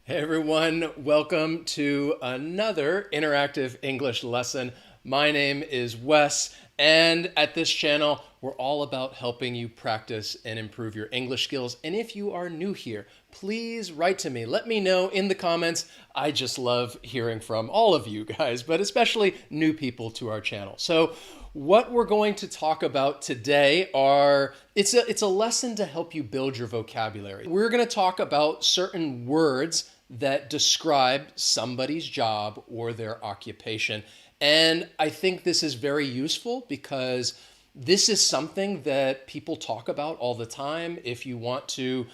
Hey everyone, welcome to another interactive English lesson. My name is Wes, and at this channel, we're all about helping you practice and improve your English skills. And if you are new here, please write to me. Let me know in the comments. I just love hearing from all of you guys, but especially new people to our channel. So what we're going to talk about today it's a lesson to help you build your vocabulary. We're going to talk about certain words that describe somebody's job or their occupation. And I think this is very useful because this is something that people talk about all the time. If you want to,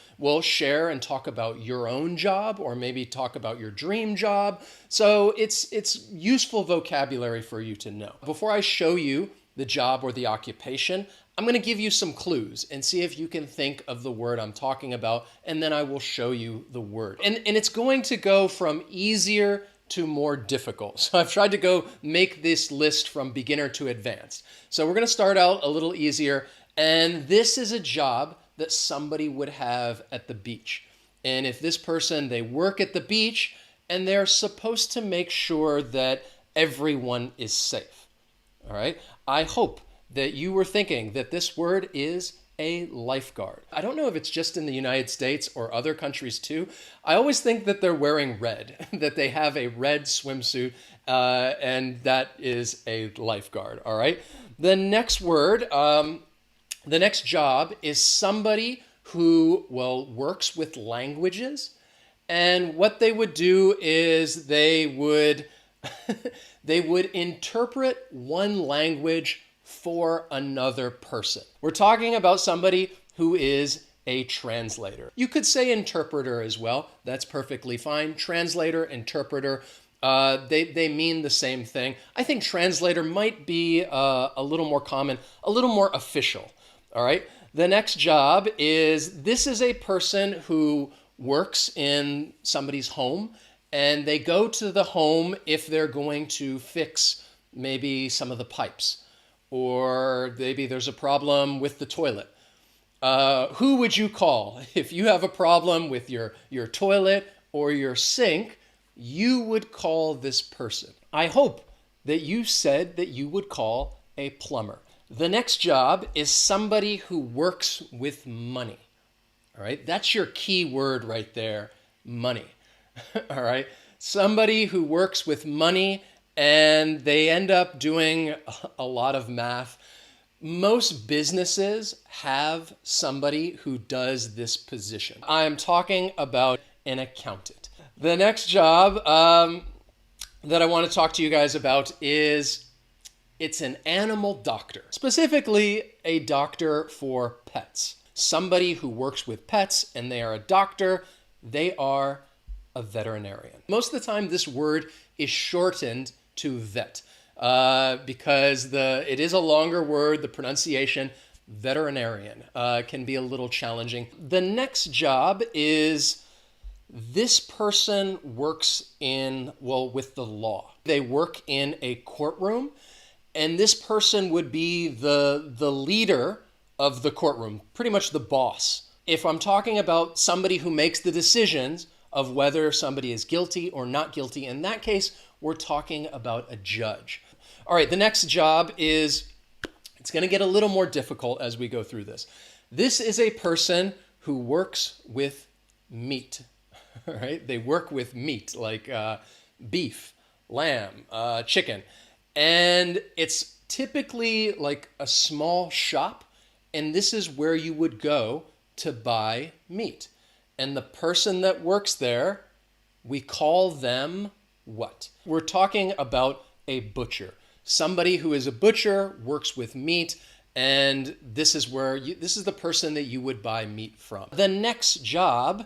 share and talk about your own job or maybe talk about your dream job. So it's useful vocabulary for you to know. Before I show you the job or the occupation, I'm going to give you some clues and see if you can think of the word I'm talking about, and then I will show you the word. And it's going to go from easier to more difficult. So I've tried to make this list from beginner to advanced. So we're going to start out a little easier, and this is a job that somebody would have at the beach. And if this person, they work at the beach, and they're supposed to make sure that everyone is safe. All right? I hope that you were thinking that this word is a lifeguard. I don't know if it's just in the United States or other countries too. I always think that they're wearing red, that they have a red swimsuit, and that is a lifeguard, all right? The next word, the next job is somebody who, works with languages. And what they would do is they would interpret one language for another person. We're talking about somebody who is a translator. You could say interpreter as well. That's perfectly fine. Translator, interpreter, they mean the same thing. I think translator might be a little more common, a little more official. All right. The next job this is a person who works in somebody's home, and they go to the home if they're going to fix maybe some of the pipes, or maybe there's a problem with the toilet. Who would you call? If you have a problem with your toilet or your sink, you would call this person. I hope that you said that you would call a plumber. The next job is somebody who works with money. All right, that's your key word right there, money. All right, somebody who works with money, and they end up doing a lot of math. Most businesses have somebody who does this position. I am talking about an accountant. The next job that I want to talk to you guys about it's an animal doctor, specifically a doctor for pets. Somebody who works with pets, and they are a doctor. They are a veterinarian. Most of the time, this word is shortened to vet because it is a longer word. The pronunciation, veterinarian, can be a little challenging. The next job is this person works with the law. They work in a courtroom, and this person would be the leader of the courtroom, pretty much the boss. If I'm talking about somebody who makes the decisions of whether somebody is guilty or not guilty, in that case, we're talking about a judge. All right, the next job it's going to get a little more difficult as we go through this. This is a person who works with meat. All right, they work with meat like beef, lamb, chicken. And it's typically like a small shop, and this is where you would go to buy meat. And the person that works there, we call them what? We're talking about a butcher. Somebody who is a butcher, works with meat, and this is the person that you would buy meat from. The next job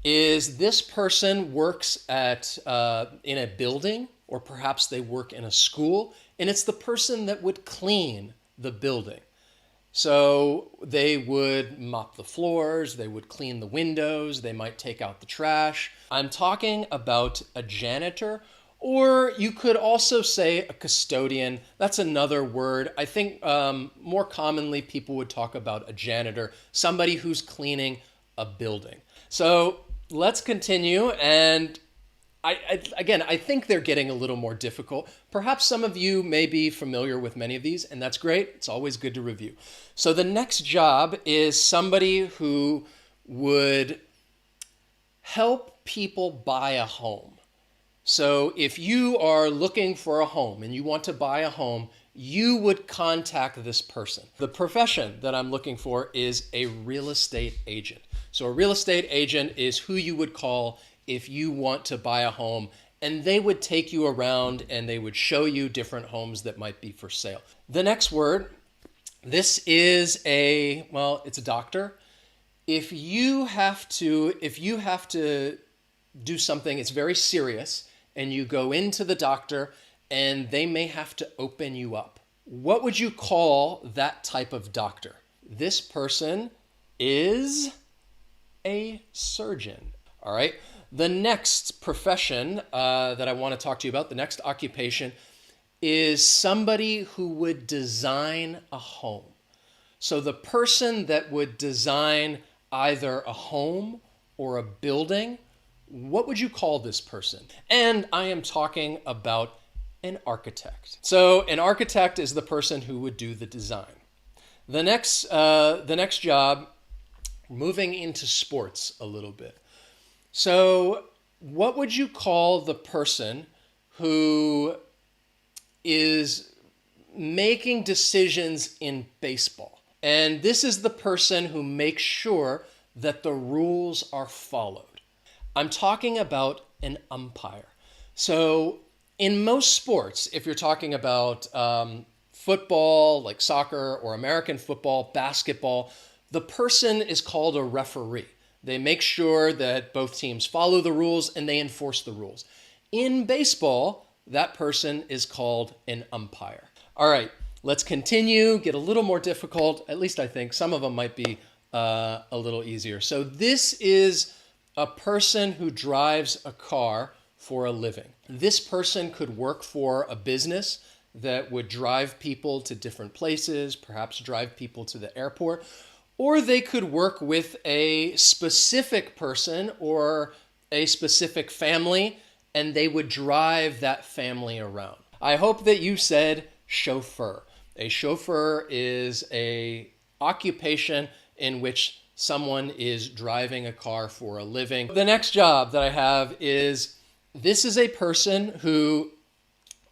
is this person works in a building, or perhaps they work in a school, and it's the person that would clean the building. So they would mop the floors, they would clean the windows, they might take out the trash. I'm talking about a janitor, or you could also say a custodian. That's another word. I think more commonly people would talk about a janitor, somebody who's cleaning a building. So let's continue. And I think they're getting a little more difficult. Perhaps some of you may be familiar with many of these, and that's great. It's always good to review. So the next job is somebody who would help people buy a home. So if you are looking for a home and you want to buy a home, you would contact this person. The profession that I'm looking for is a real estate agent. So a real estate agent is who you would call if you want to buy a home, and they would take you around and they would show you different homes that might be for sale. The next word, this is it's a doctor. If you have to do something, it's very serious, and you go into the doctor and they may have to open you up. What would you call that type of doctor? This person is a surgeon. All right. The next profession that I want to talk to you about, the next occupation, is somebody who would design a home. So the person that would design either a home or a building, what would you call this person? And I am talking about an architect. So an architect is the person who would do the design. The next job, moving into sports a little bit. So what would you call the person who is making decisions in baseball? And this is the person who makes sure that the rules are followed. I'm talking about an umpire. So in most sports, if you're talking about football, like soccer or American football, basketball, the person is called a referee. They make sure that both teams follow the rules and they enforce the rules. In baseball, that person is called an umpire. All right, let's continue, get a little more difficult. At least I think some of them might be a little easier. So this is a person who drives a car for a living. This person could work for a business that would drive people to different places, perhaps drive people to the airport, or they could work with a specific person or a specific family, and they would drive that family around. I hope that you said chauffeur. A chauffeur is an occupation in which someone is driving a car for a living. The next job that I have is, this is a person who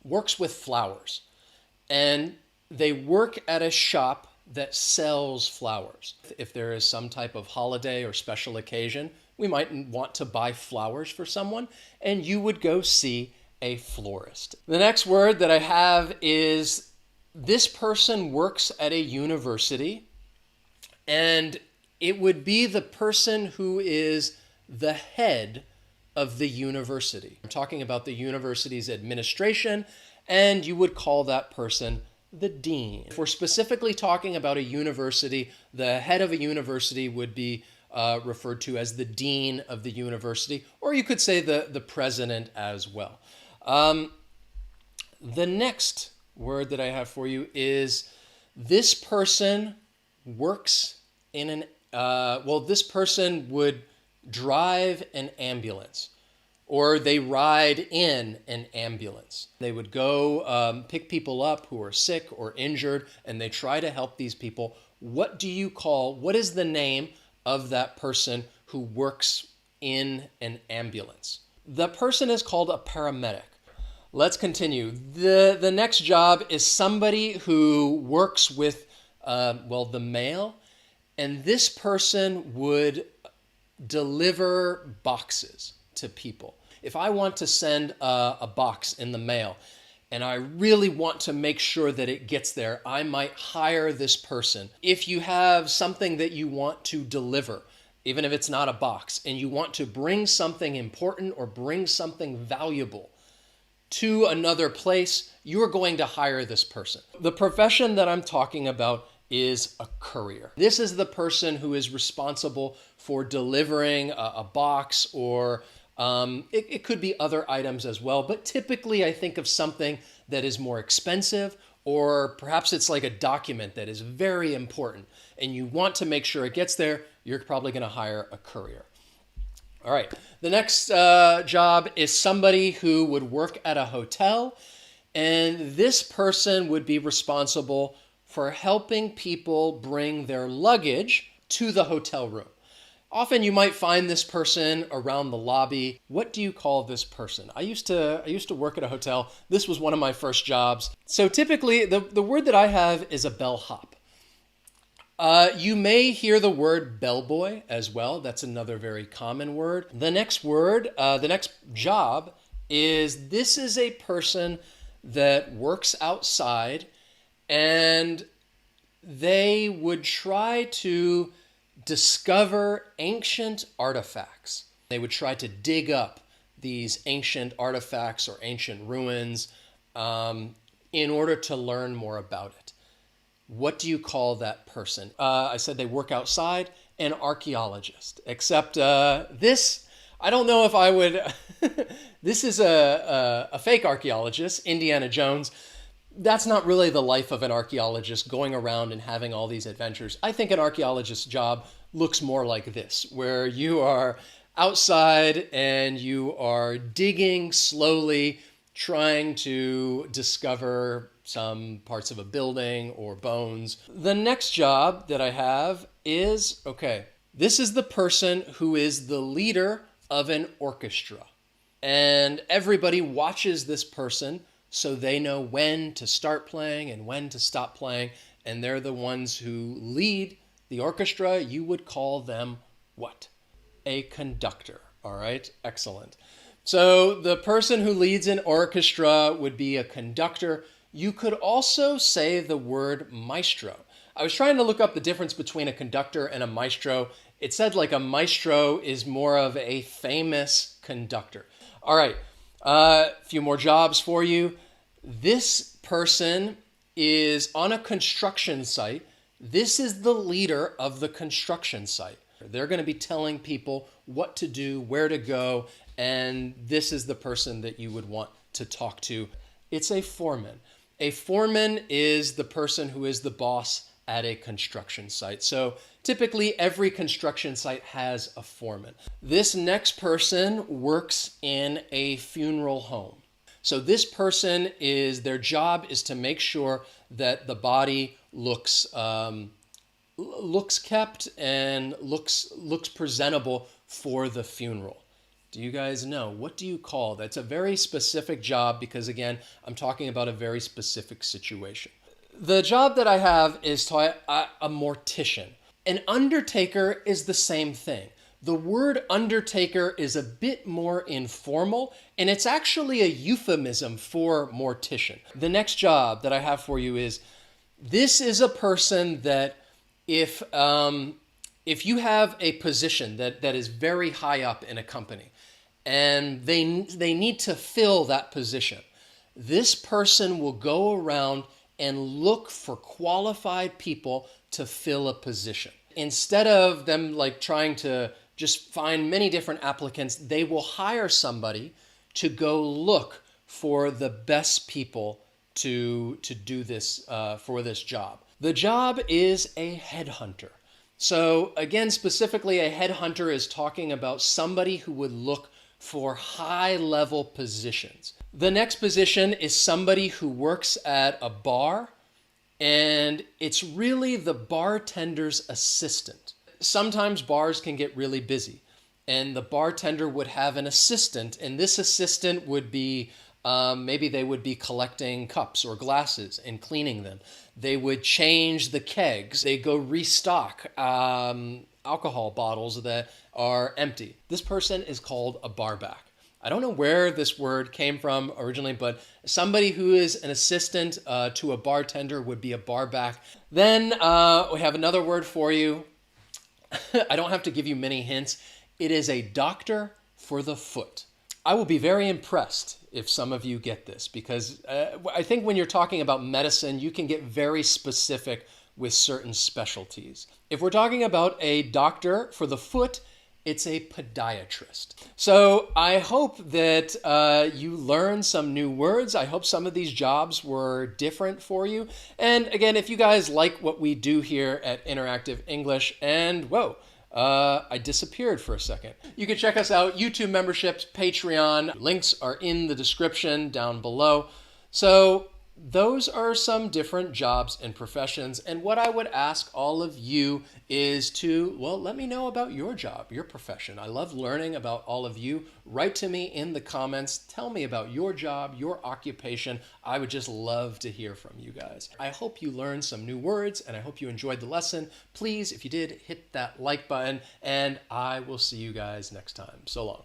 works with flowers, and they work at a shop that sells flowers. If there is some type of holiday or special occasion, we might want to buy flowers for someone, and you would go see a florist. The next word that I have is, this person works at a university, and it would be the person who is the head of the university. I'm talking about the university's administration, and you would call that person the dean. If we're specifically talking about a university, the head of a university would be referred to as the dean of the university, or you could say the president as well. The next word that I have for you is, this person works in this person would drive an ambulance, or they ride in an ambulance. They would go pick people up who are sick or injured, and they try to help these people. What is the name of that person who works in an ambulance? The person is called a paramedic. Let's continue. The next job is somebody who works with, the mail, and this person would deliver boxes to people. If I want to send a box in the mail and I really want to make sure that it gets there, I might hire this person. If you have something that you want to deliver, even if it's not a box, and you want to bring something important or bring something valuable to another place, you are going to hire this person. The profession that I'm talking about is a courier. This is the person who is responsible for delivering a box, or it could be other items as well. But typically I think of something that is more expensive, or perhaps it's like a document that is very important and you want to make sure it gets there. You're probably going to hire a courier. All right. The next job is somebody who would work at a hotel, and this person would be responsible for helping people bring their luggage to the hotel room. Often you might find this person around the lobby. What do you call this person? I used to work at a hotel. This was one of my first jobs. So typically the word that I have is a bellhop. You may hear the word bellboy as well. That's another very common word. The next word, the next job is this is a person that works outside, and they would try to discover ancient artifacts. They would try to dig up these ancient artifacts or ancient ruins in order to learn more about it. What do you call that person? I said they work outside, an archeologist. Except this, I don't know if I would, this is a fake archeologist, Indiana Jones. That's not really the life of an archaeologist, going around and having all these adventures. I think an archaeologist's job looks more like this, where you are outside and you are digging slowly, trying to discover some parts of a building or bones. The next job that I have is, this is the person who is the leader of an orchestra. And everybody watches this person so they know when to start playing and when to stop playing. And they're the ones who lead the orchestra. You would call them what? A conductor. All right, excellent. So the person who leads an orchestra would be a conductor. You could also say the word maestro. I was trying to look up the difference between a conductor and a maestro. It said like a maestro is more of a famous conductor. All right, a few more jobs for you. This person is on a construction site. This is the leader of the construction site. They're going to be telling people what to do, where to go, and this is the person that you would want to talk to. It's a foreman. A foreman is the person who is the boss at a construction site. So typically every construction site has a foreman. This next person works in a funeral home. So this person their job is to make sure that the body looks kept and looks presentable for the funeral. Do you guys know? What do you call? That's a very specific job because, again, I'm talking about a very specific situation. The job that I have is a mortician. An undertaker is the same thing. The word undertaker is a bit more informal, and it's actually a euphemism for mortician. The next job that I have for you is, this is a person that if you have a position that is very high up in a company, and they need to fill that position, this person will go around and look for qualified people to fill a position. Instead of them trying to just find many different applicants, they will hire somebody to go look for the best people to do this for this job. The job is a headhunter. So again, specifically, a headhunter is talking about somebody who would look for high-level positions. The next position is somebody who works at a bar, and it's really the bartender's assistant. Sometimes bars can get really busy, and the bartender would have an assistant, and this assistant would be, maybe they would be collecting cups or glasses and cleaning them. They would change the kegs. They go restock alcohol bottles that are empty. This person is called a barback. I don't know where this word came from originally, but somebody who is an assistant to a bartender would be a barback. Then we have another word for you. I don't have to give you many hints. It is a doctor for the foot. I will be very impressed if some of you get this, because I think when you're talking about medicine, you can get very specific with certain specialties. If we're talking about a doctor for the foot, it's a podiatrist. So I hope that you learned some new words. I hope some of these jobs were different for you. And again, if you guys like what we do here at Interactive English, and I disappeared for a second. You can check us out, YouTube memberships, Patreon. Links are in the description down below. So those are some different jobs and professions. And what I would ask all of you is to, well, let me know about your job, your profession. I love learning about all of you. Write to me in the comments. Tell me about your job, your occupation. I would just love to hear from you guys. I hope you learned some new words and I hope you enjoyed the lesson. Please, if you did, hit that like button and I will see you guys next time. So long.